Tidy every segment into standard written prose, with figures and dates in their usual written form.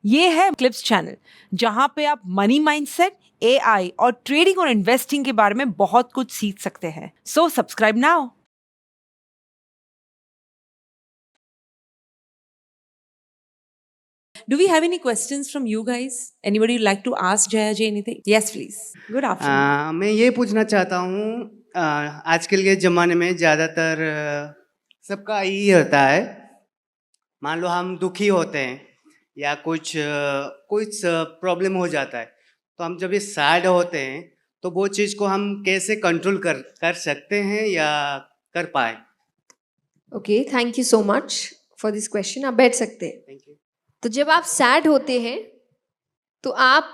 ये है clips channel, जहां पे आप मनी माइंडसेट, एआई और ट्रेडिंग और इन्वेस्टिंग के बारे में बहुत कुछ सीख सकते हैं। So subscribe now. Do we have any questions from you guys? Anybody would like to ask Jaya Ji anything? Yes, please. Good afternoon. मैं ये पूछना चाहता हूँ, आजकल के ज़माने में ज़्यादातर सबका यही होता है। मान लो हम दुखी होते हैं या कुछ प्रॉब्लम हो जाता है, तो हम जब ये सैड होते हैं तो वो चीज़ को हम कैसे कंट्रोल कर सकते हैं या कर पाए? Okay, thank you so much for this question. आप बैठ सकते हैं। Thank you. तो जब आप सैड होते हैं तो आप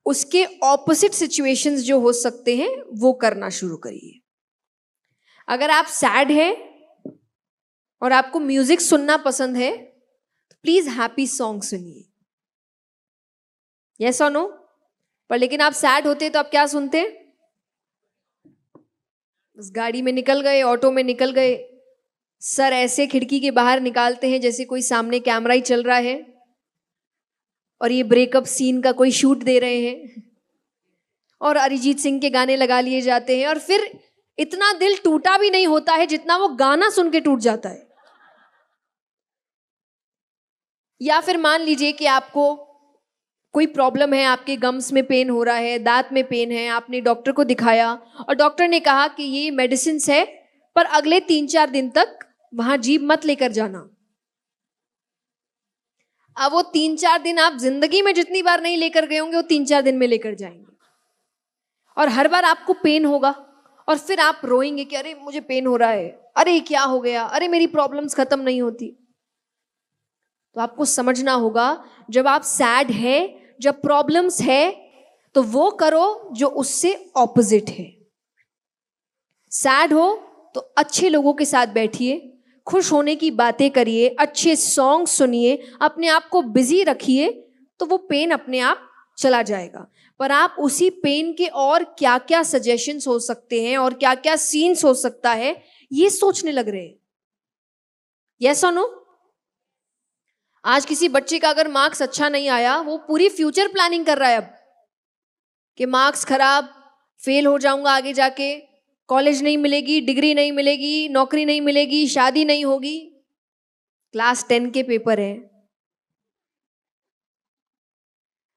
उसके ऑपोजिट सिचुएशंस जो हो सकते हैं वो करना शुरू करिए। अगर आप सैड हैं और आपको म्यूजिक सुनना पसंद है तो प्लीज हैप्पी सॉन्ग सुनिए। यस और नो? पर लेकिन आप सैड होते हैं तो आप क्या सुनते हैं? बस गाड़ी में निकल गए, ऑटो में निकल गए, सर ऐसे खिड़की के बाहर निकालते हैं जैसे कोई सामने कैमरा ही चल रहा है और ये ब्रेकअप सीन का कोई शूट दे रहे हैं और अरिजीत सिंह के गाने लगा लिए जाते हैं और फिर इतना दिल टूटा भी नहीं होता है जितना वो गाना सुन के टूट जाता है। या फिर मान लीजिए कि आपको कोई प्रॉब्लम है, आपके गम्स में पेन हो रहा है, दांत में पेन है, आपने डॉक्टर को दिखाया और डॉक्टर ने कहा कि ये मेडिसिन है पर अगले 3-4 दिन तक वहां जीभ मत लेकर जाना। अब वो 3-4 दिन आप जिंदगी में जितनी बार नहीं लेकर गए होंगे वो 3-4 दिन में लेकर जाएंगे और हर बार आपको पेन होगा और फिर आप रोएंगे कि अरे मुझे पेन हो रहा है, अरे क्या हो गया, अरे मेरी प्रॉब्लम्स खत्म नहीं होती। तो आपको समझना होगा, जब आप सैड है, जब प्रॉब्लम्स है, तो वो करो जो उससे ऑपोजिट है। सैड हो तो अच्छे लोगों के साथ बैठिए, खुश होने की बातें करिए, अच्छे सॉन्ग सुनिए, अपने आप को बिजी रखिए, तो वो पेन अपने आप चला जाएगा। पर आप उसी पेन के और क्या क्या सजेशंस हो सकते हैं और क्या क्या सीन्स हो सकता है ये सोचने लग रहे हैं। यस और नो? आज किसी बच्चे का अगर मार्क्स अच्छा नहीं आया, वो पूरी फ्यूचर प्लानिंग कर रहा है अब कि मार्क्स खराब, फेल हो जाऊंगा आगे जाके, कॉलेज नहीं मिलेगी, डिग्री नहीं मिलेगी, नौकरी नहीं मिलेगी, शादी नहीं होगी। क्लास 10 के पेपर है,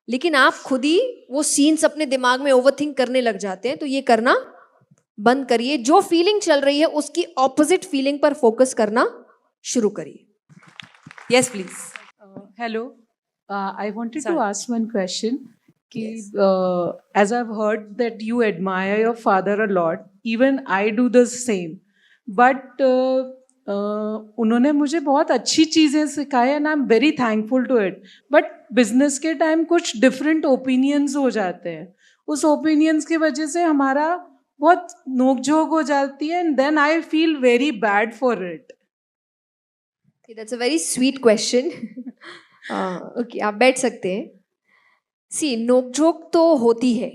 लेकिन आप खुद ही वो सीन्स अपने दिमाग में ओवरथिंक करने लग जाते हैं। तो ये करना बंद करिए। जो फीलिंग चल रही है उसकी ऑपोजिट फीलिंग पर फोकस करना शुरू करिए। Yes please. Hello, I wanted to Sorry. ask one question. Yes. As I've heard that you admire your father a lot, even I do the same. But उन्होंने मुझे बहुत अच्छी चीज़ें सिखाई and I'm very thankful to it. But business के time कुछ different opinions हो जाते हैं। उस opinions की वजह से हमारा बहुत नोक-झोंक हो जाती है and then I feel very bad for it. That's a very sweet question. Okay, आप बैठ सकते हैं। सी, नोकझोंक तो होती है।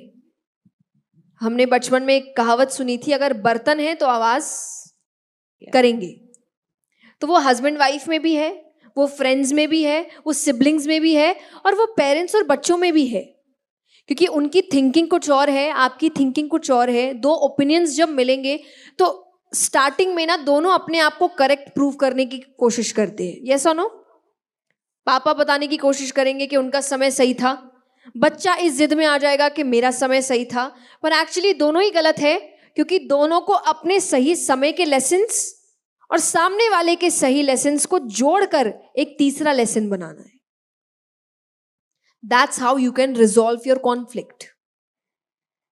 हमने बचपन में एक कहावत सुनी थी, अगर बर्तन है तो आवाज करेंगे। तो वो हस्बैंड वाइफ में भी है, वो फ्रेंड्स में भी है, वो सिबलिंग्स में भी है और वो पेरेंट्स और बच्चों में भी है, क्योंकि उनकी थिंकिंग कुछ और है, आपकी थिंकिंग कुछ और है। दो ओपिनियंस जब मिलेंगे तो स्टार्टिंग में ना दोनों अपने आप को करेक्ट प्रूव करने की कोशिश करते हैं। यस और नो? पापा बताने की कोशिश करेंगे कि उनका समय सही था, बच्चा इस जिद में आ जाएगा कि मेरा समय सही था, पर एक्चुअली दोनों ही गलत है, क्योंकि दोनों को अपने सही समय के लेसन्स और सामने वाले के सही लेसन्स को जोड़कर एक तीसरा लेसन बनाना है। That's how you can resolve your conflict.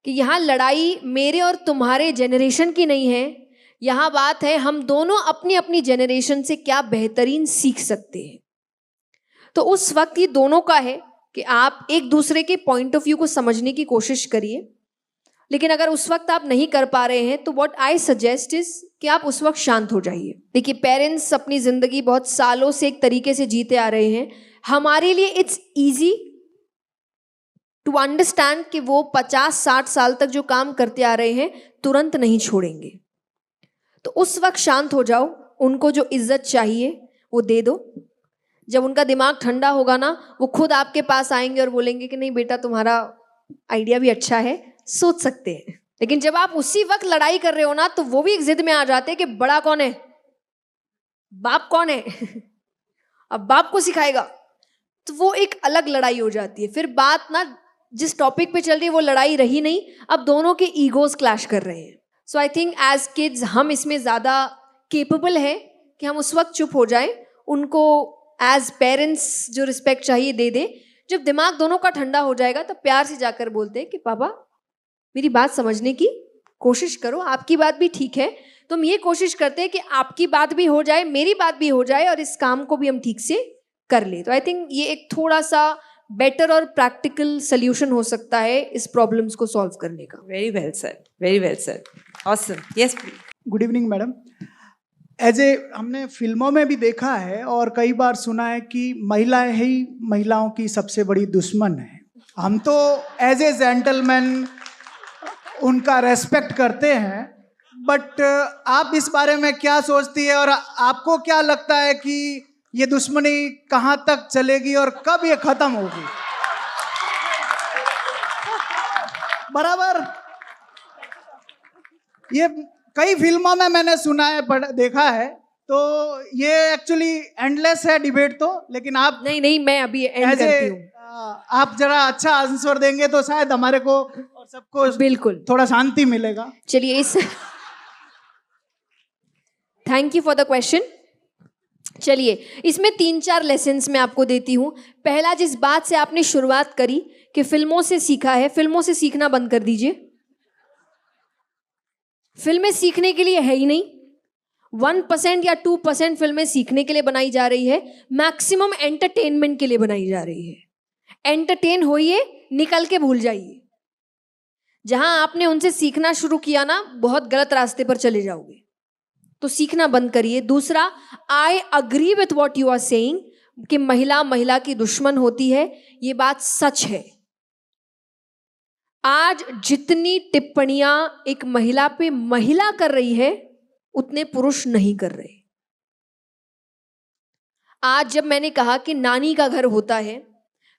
कि यहां लड़ाई मेरे और तुम्हारे जेनरेशन की नहीं है, यहां बात है हम दोनों अपनी अपनी जेनरेशन से क्या बेहतरीन सीख सकते हैं। तो उस वक्त ये दोनों का है कि आप एक दूसरे के पॉइंट ऑफ व्यू को समझने की कोशिश करिए। लेकिन अगर उस वक्त आप नहीं कर पा रहे हैं तो व्हाट आई सजेस्ट इज कि आप उस वक्त शांत हो जाइए। देखिए, पेरेंट्स अपनी जिंदगी बहुत सालों से एक तरीके से जीते आ रहे हैं। हमारे लिए इट्स इजी टू अंडरस्टैंड कि वो 50-60 साल तक जो काम करते आ रहे हैं तुरंत नहीं छोड़ेंगे। तो उस वक्त शांत हो जाओ, उनको जो इज्जत चाहिए वो दे दो। जब उनका दिमाग ठंडा होगा ना, वो खुद आपके पास आएंगे और बोलेंगे कि नहीं बेटा तुम्हारा आइडिया भी अच्छा है, सोच सकते हैं। लेकिन जब आप उसी वक्त लड़ाई कर रहे हो ना, तो वो भी एक जिद में आ जाते हैं कि बड़ा कौन है, बाप कौन है अब बाप को सिखाएगा, तो वो एक अलग लड़ाई हो जाती है। फिर बात ना जिस टॉपिक पे चल रही है वो लड़ाई रही नहीं, अब दोनों के ईगोज क्लैश कर रहे हैं। सो आई थिंक एज किड्स हम इसमें ज़्यादा केपेबल है कि हम उस वक्त चुप हो जाएं, उनको एज पेरेंट्स जो रिस्पेक्ट चाहिए दे दें। जब दिमाग दोनों का ठंडा हो जाएगा तब प्यार से जाकर बोलते हैं कि पापा मेरी बात समझने की कोशिश करो, आपकी बात भी ठीक है, तो हम ये कोशिश करते हैं कि आपकी बात भी हो जाए, मेरी बात भी हो जाए और इस काम को भी हम ठीक से कर ले। तो आई थिंक ये एक थोड़ा सा बेटर और प्रैक्टिकल सोल्यूशन हो सकता है इस प्रॉब्लम्स को सॉल्व करने का। Very well said. Very well said. Awesome. Yes, please. Good evening madam. As a हमने फिल्मों में भी देखा है और कई बार सुना है कि महिलाएं ही महिलाओं की सबसे बड़ी दुश्मन है। हम तो एज ए जेंटलमैन उनका रेस्पेक्ट करते हैं, बट आप इस बारे में क्या सोचती है और आपको क्या लगता है कि ये दुश्मनी कहाँ तक चलेगी और कब ये खत्म होगी? बराबर, ये कई फिल्मों में मैंने सुना है, देखा है, तो ये एक्चुअली एंडलेस है डिबेट तो, लेकिन आप नहीं मैं अभी एंड करती हूँ। आप जरा अच्छा आंसर देंगे तो शायद हमारे को और सबको बिल्कुल थोड़ा शांति मिलेगा। चलिए thank you for the question. चलिए इसमें 3-4 लेसन्स मैं आपको देती हूँ। पहला, जिस बात से आपने शुरुआत करी कि फिल्मों से सीखा है, फिल्मों से सीखना बंद कर दीजिए। फिल्में सीखने के लिए है ही नहीं। 1% या 2% फिल्में सीखने के लिए बनाई जा रही है, मैक्सिमम एंटरटेनमेंट के लिए बनाई जा रही है। एंटरटेन होइए, निकल के भूल जाइए। जहां आपने उनसे सीखना शुरू किया ना, बहुत गलत रास्ते पर चले जाओगे, तो सीखना बंद करिए। दूसरा, I agree with what you are saying कि महिला की दुश्मन होती है, ये बात सच है। आज जितनी टिप्पणियां एक महिला पे महिला कर रही है, उतने पुरुष नहीं कर रहे। आज जब मैंने कहा कि नानी का घर होता है,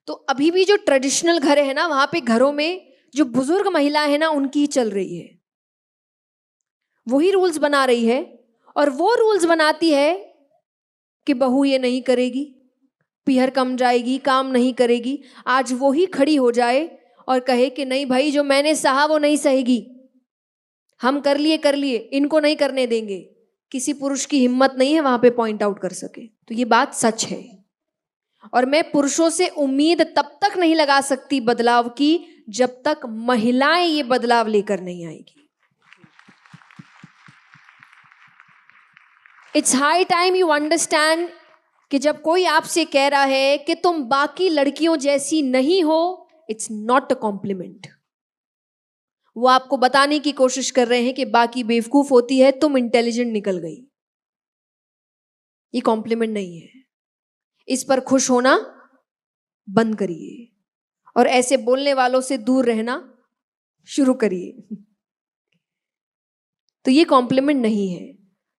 तो अभी भी जो ट्रेडिशनल घर है ना, वहां पे घरों में जो बुजुर्ग महिला है ना, उनकी ही चल रही है, वही रूल्स बना रही है। और वो रूल्स बनाती है कि बहू ये नहीं करेगी, पीहर कम जाएगी, काम नहीं करेगी। आज वो ही खड़ी हो जाए और कहे कि नहीं भाई, जो मैंने सहा वो नहीं सहेगी, हम कर लिए, इनको नहीं करने देंगे। किसी पुरुष की हिम्मत नहीं है वहां पे पॉइंट आउट कर सके। तो ये बात सच है, और मैं पुरुषों से उम्मीद तब तक नहीं लगा सकती बदलाव की जब तक महिलाएं ये बदलाव लेकर नहीं आएगी। It's high time you understand कि जब कोई आपसे कह रहा है कि तुम बाकी लड़कियों जैसी नहीं हो, इट्स नॉट अ कॉम्प्लीमेंट। वो आपको बताने की कोशिश कर रहे हैं कि बाकी बेवकूफ होती है, तुम इंटेलिजेंट निकल गई। ये कॉम्प्लीमेंट नहीं है। इस पर खुश होना बंद करिए और ऐसे बोलने वालों से दूर रहना शुरू करिए। तो ये कॉम्प्लीमेंट नहीं है।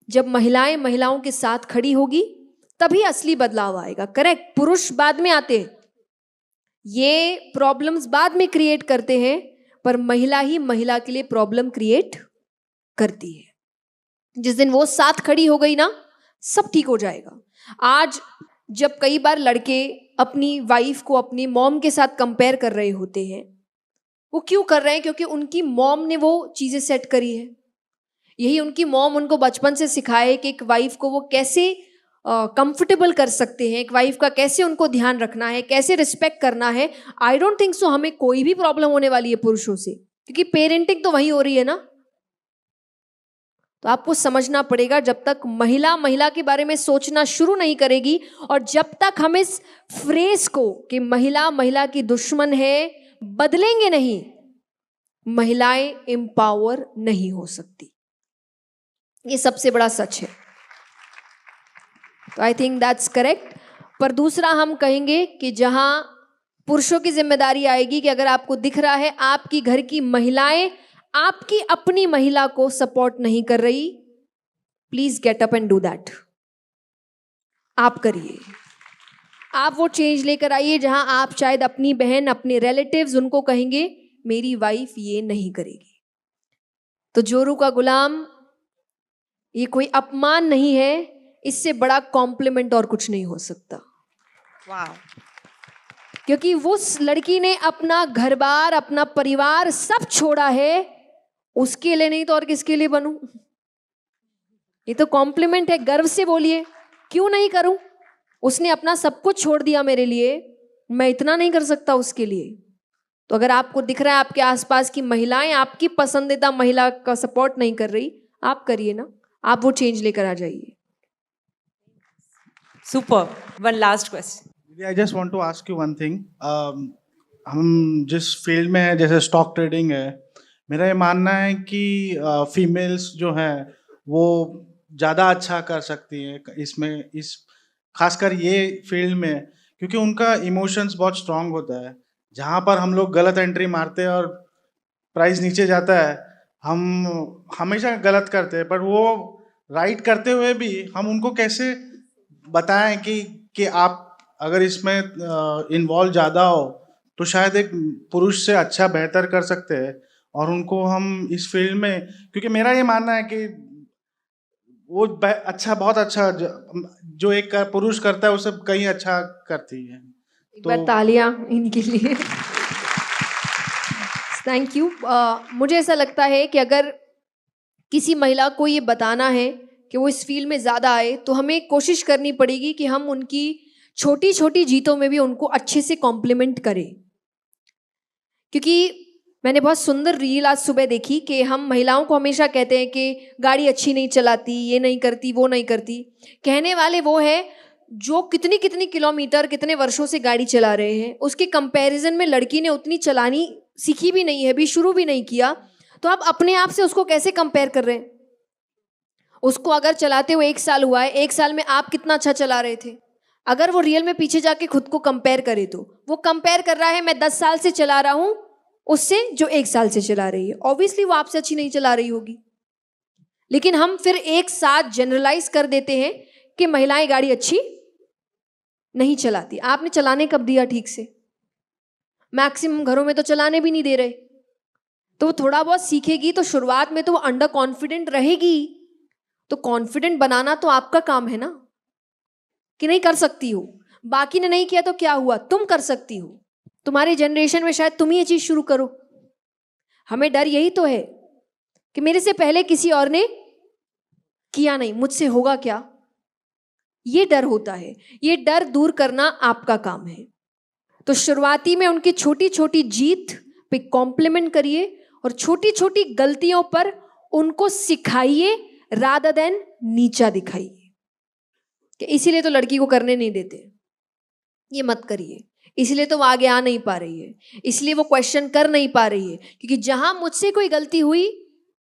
जब महिलाएं महिलाओं के साथ खड़ी होगी तभी असली बदलाव आएगा। करेक्ट, पुरुष बाद में आते हैं, ये प्रॉब्लम्स बाद में क्रिएट करते हैं, पर महिला ही महिला के लिए प्रॉब्लम क्रिएट करती है। जिस दिन वो साथ खड़ी हो गई ना, सब ठीक हो जाएगा। आज जब कई बार लड़के अपनी वाइफ को अपनी मॉम के साथ कंपेयर कर रहे होते हैं, वो क्यों कर रहे हैं? क्योंकि उनकी मॉम ने वो चीजें सेट करी है। यही उनकी मॉम उनको बचपन से सिखाए कि एक वाइफ को वो कैसे कंफर्टेबल कर सकते हैं, एक वाइफ का कैसे उनको ध्यान रखना है, कैसे रिस्पेक्ट करना है। आई डोंट थिंक सो हमें कोई भी प्रॉब्लम होने वाली है पुरुषों से, क्योंकि पेरेंटिंग तो वही हो रही है ना। तो आपको समझना पड़ेगा, जब तक महिला के बारे में सोचना शुरू नहीं करेगी और जब तक हम इस फ्रेज को कि महिला की दुश्मन है बदलेंगे नहीं, महिलाएं एम्पावर नहीं हो सकती। ये सबसे बड़ा सच है। तो आई थिंक दैट्स करेक्ट। पर दूसरा हम कहेंगे कि जहां पुरुषों की जिम्मेदारी आएगी कि अगर आपको दिख रहा है आपकी घर की महिलाएं आपकी अपनी महिला को सपोर्ट नहीं कर रही, please get up and do that. आप करिए। आप वो चेंज लेकर आइए जहां आप शायद अपनी बहन, अपने रिलेटिव्स उनको कहेंगे मेरी वाइफ ये नहीं करेगी। तो जोरू का गुलाम, ये कोई अपमान नहीं है, इससे बड़ा कॉम्प्लीमेंट और कुछ नहीं हो सकता। वाह, क्योंकि उस लड़की ने अपना घर बार, अपना परिवार सब छोड़ा है, उसके लिए नहीं तो और किसके लिए बनूं? ये तो कॉम्प्लीमेंट है, गर्व से बोलिए, क्यों नहीं करूं? उसने अपना सब कुछ छोड़ दिया मेरे लिए, मैं इतना नहीं कर सकता उसके लिए? तो अगर आपको दिख रहा है आपके आसपास की महिलाएं आपकी पसंदीदा महिला का सपोर्ट नहीं कर रही, आप करिए ना, आप वो चेंज लेकर आ जाइए। Super. One last question. I just want to ask you one thing. हम जिस फील्ड में है, जैसे स्टॉक ट्रेडिंग है, मेरा ये मानना है कि फीमेल्स जो हैं वो ज़्यादा अच्छा कर सकती हैं इसमें, इस खासकर ये फील्ड में, क्योंकि उनका इमोशंस बहुत स्ट्रांग होता है। जहाँ पर हम लोग गलत एंट्री मारते हैं और प्राइस नीचे जाता है, हम हमेशा गलत करते हैं, पर वो राइट करते हुए भी हम उनको कैसे बताएं कि आप अगर इसमें इन्वॉल्व ज़्यादा हो तो शायद एक पुरुष से अच्छा बेहतर कर सकते हैं, और उनको हम इस फील्ड में, क्योंकि मेरा ये मानना है कि वो अच्छा, बहुत अच्छा जो एक पुरुष करता है उससे कहीं अच्छा करती है। एक बार तालियां इनके लिए। Thank you. मुझे ऐसा लगता है कि अगर किसी महिला को ये बताना है कि वो इस फील्ड में ज़्यादा आए, तो हमें कोशिश करनी पड़ेगी कि हम उनकी छोटी छोटी जीतों में भी उनको अच्छे से कॉम्प्लीमेंट करें। क्योंकि मैंने बहुत सुंदर रील आज सुबह देखी कि हम महिलाओं को हमेशा कहते हैं कि गाड़ी अच्छी नहीं चलाती, ये नहीं करती, वो नहीं करती। कहने वाले वो है जो कितनी कितनी किलोमीटर, कितने वर्षों से गाड़ी चला रहे हैं। उसके कंपैरिजन में लड़की ने उतनी चलानी सीखी भी नहीं है, भी शुरू भी नहीं किया, तो आप अपने आप से उसको कैसे कंपेयर कर रहे हैं? उसको अगर चलाते हुए 1 साल हुआ है, 1 साल में आप कितना अच्छा चला रहे थे? अगर वो रियल में पीछे जाके खुद को कंपेयर करे, तो वो कंपेयर कर रहा है मैं 10 साल से चला रहा हूं उससे जो 1 साल से चला रही है। ऑब्वियसली वो आपसे अच्छी नहीं चला रही होगी। लेकिन हम फिर एक साथ जनरलाइज कर देते हैं कि महिलाएं गाड़ी अच्छी नहीं चलाती। आपने चलाने कब दिया ठीक से? मैक्सिमम घरों में तो चलाने भी नहीं दे रहे। तो वो थोड़ा बहुत सीखेगी तो शुरुआत में तो वो अंडर कॉन्फिडेंट रहेगी। तो कॉन्फिडेंट बनाना तो आपका काम है ना, कि नहीं कर सकती हो। बाकी ने नहीं किया तो क्या हुआ, तुम कर सकती हो। तुम्हारी जनरेशन में शायद तुम ही ये चीज शुरू करो। हमें डर यही तो है कि मेरे से पहले किसी और ने किया नहीं, मुझसे होगा क्या, ये डर होता है। ये डर दूर करना आपका काम है। तो शुरुआती में उनकी छोटी छोटी जीत पे कॉम्प्लीमेंट करिए और छोटी छोटी गलतियों पर उनको सिखाइए रादर देन नीचा दिखाइए कि इसीलिए तो लड़की को करने नहीं देते, ये मत करिए, इसलिए तो वो आगे आ नहीं पा रही है, इसलिए वो क्वेश्चन कर नहीं पा रही है, क्योंकि जहां मुझसे कोई गलती हुई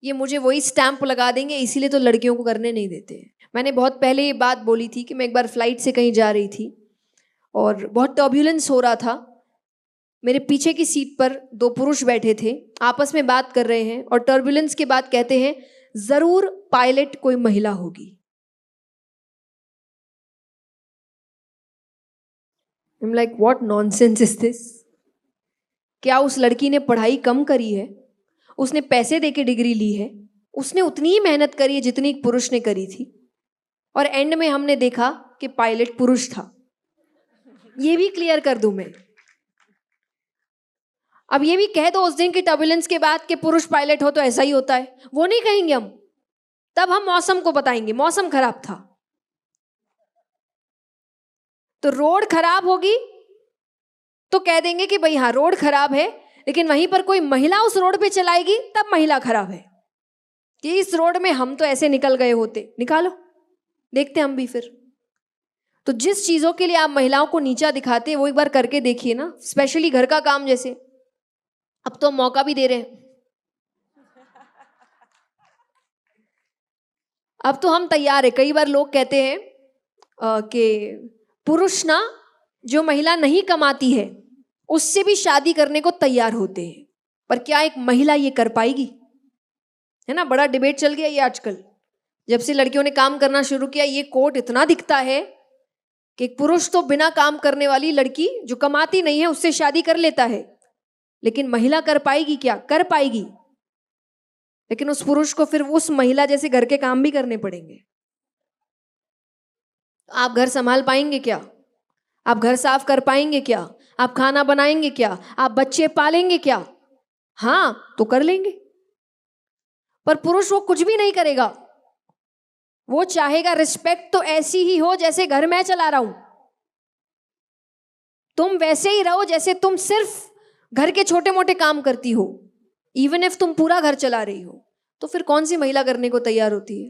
ये मुझे वही स्टैंप लगा देंगे, इसीलिए तो लड़कियों को करने नहीं देते। मैंने बहुत पहले ये बात बोली थी कि मैं एक बार फ्लाइट से कहीं जा रही थी और बहुत टर्ब्यूलेंस हो रहा था। मेरे पीछे की सीट पर 2 पुरुष बैठे थे, आपस में बात कर रहे हैं और टर्ब्यूलेंस के बाद कहते हैं जरूर पायलट कोई महिला होगी। I'm like, what nonsense is this? क्या उस लड़की ने पढ़ाई कम करी है? उसने पैसे देके डिग्री ली है, उसने उतनी ही मेहनत करी है जितनी एक पुरुष ने करी थी, और एंड में हमने देखा कि पायलट पुरुष था। ये भी क्लियर कर दूं मैं। अब ये भी कह दो उस दिन की टर्बुलेंस के बाद कि पुरुष पायलट हो तो ऐसा ही होता है, वो नहीं कहेंगे हम। तब हम मौसम को बताएंगे मौसम खराब था। तो रोड खराब होगी तो कह देंगे कि भाई हाँ रोड खराब है, लेकिन वहीं पर कोई महिला उस रोड पे चलाएगी तब महिला खराब है, कि इस रोड में हम तो ऐसे निकल गए होते, निकालो देखते हम भी फिर। तो जिस चीजों के लिए आप महिलाओं को नीचा दिखाते हैं वो एक बार करके देखिए ना, स्पेशली घर का काम। जैसे अब तो मौका भी दे रहे हैं, अब तो हम तैयार है। कई बार लोग कहते हैं कि पुरुष ना जो महिला नहीं कमाती है उससे भी शादी करने को तैयार होते हैं, पर क्या एक महिला ये कर पाएगी? है ना, बड़ा डिबेट चल गया ये आजकल। जब से लड़कियों ने काम करना शुरू किया ये कोट इतना दिखता है कि एक पुरुष तो बिना काम करने वाली लड़की जो कमाती नहीं है उससे शादी कर लेता है, लेकिन महिला कर पाएगी क्या? कर पाएगी, लेकिन उस पुरुष को फिर उस महिला जैसे घर के काम भी करने पड़ेंगे। आप घर संभाल पाएंगे क्या? आप घर साफ कर पाएंगे क्या? आप खाना बनाएंगे क्या? आप बच्चे पालेंगे क्या? हाँ तो कर लेंगे, पर पुरुष वो कुछ भी नहीं करेगा। वो चाहेगा रिस्पेक्ट तो ऐसी ही हो जैसे घर मैं चला रहा हूं, तुम वैसे ही रहो जैसे तुम सिर्फ घर के छोटे मोटे काम करती हो। इवन इफ तुम पूरा घर चला रही हो, तो फिर कौन सी महिला करने को तैयार होती है?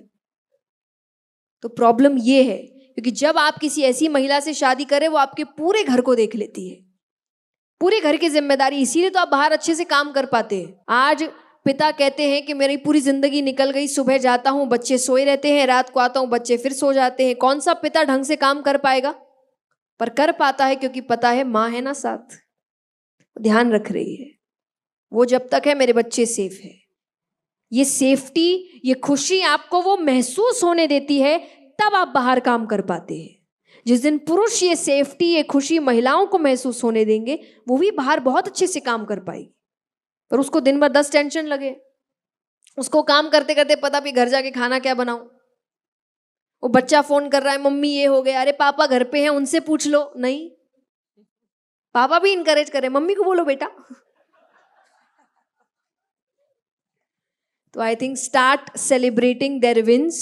तो प्रॉब्लम ये है, क्योंकि जब आप किसी ऐसी महिला से शादी करें, वो आपके पूरे घर को देख लेती है, पूरे घर की जिम्मेदारी। इसीलिए तो आप बाहर अच्छे से काम कर पाते हैं। आज पिता कहते हैं कि मेरी पूरी जिंदगी निकल गई, सुबह जाता हूं बच्चे सोए रहते हैं, रात को आता हूं बच्चे फिर सो जाते हैं। कौन सा पिता ढंग से काम कर पाएगा? पर कर पाता है क्योंकि पता है माँ है ना साथ, ध्यान रख रही है। वो जब तक है मेरे बच्चे सेफ है। ये सेफ्टी, ये खुशी आपको वो महसूस होने देती है, तब आप बाहर काम कर पाते हैं। जिस दिन पुरुष ये सेफ्टी, ये खुशी महिलाओं को महसूस होने देंगे, वो भी बाहर बहुत अच्छे से काम कर पाएगी। पर उसको दिन भर 10 टेंशन लगे, उसको काम करते करते पता भी घर जाके खाना क्या बनाऊं। वो बच्चा फोन कर रहा है, मम्मी ये हो गया, अरे पापा घर पे हैं उनसे पूछ लो। नहीं, पापा भी इनकरेज करे, मम्मी को बोलो बेटा। तो I think start celebrating their wins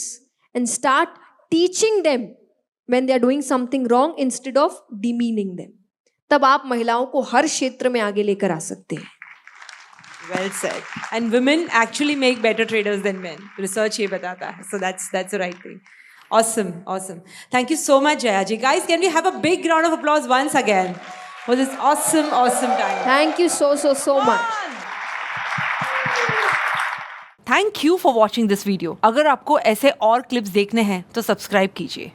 and start teaching them when they are doing something wrong instead of demeaning them. तब आप महिलाओं को हर क्षेत्र में आगे लेकर आ सकते हैं। Well said. And women actually make better traders than men. Research ये बताता है. So that's the right thing. Awesome, awesome. Thank you so much, Jaya ji. Guys, can we have a big round of applause once again for this awesome time? Thank you so much. Thank you for watching this video. अगर आपको ऐसे और clips देखने हैं तो subscribe कीजिए।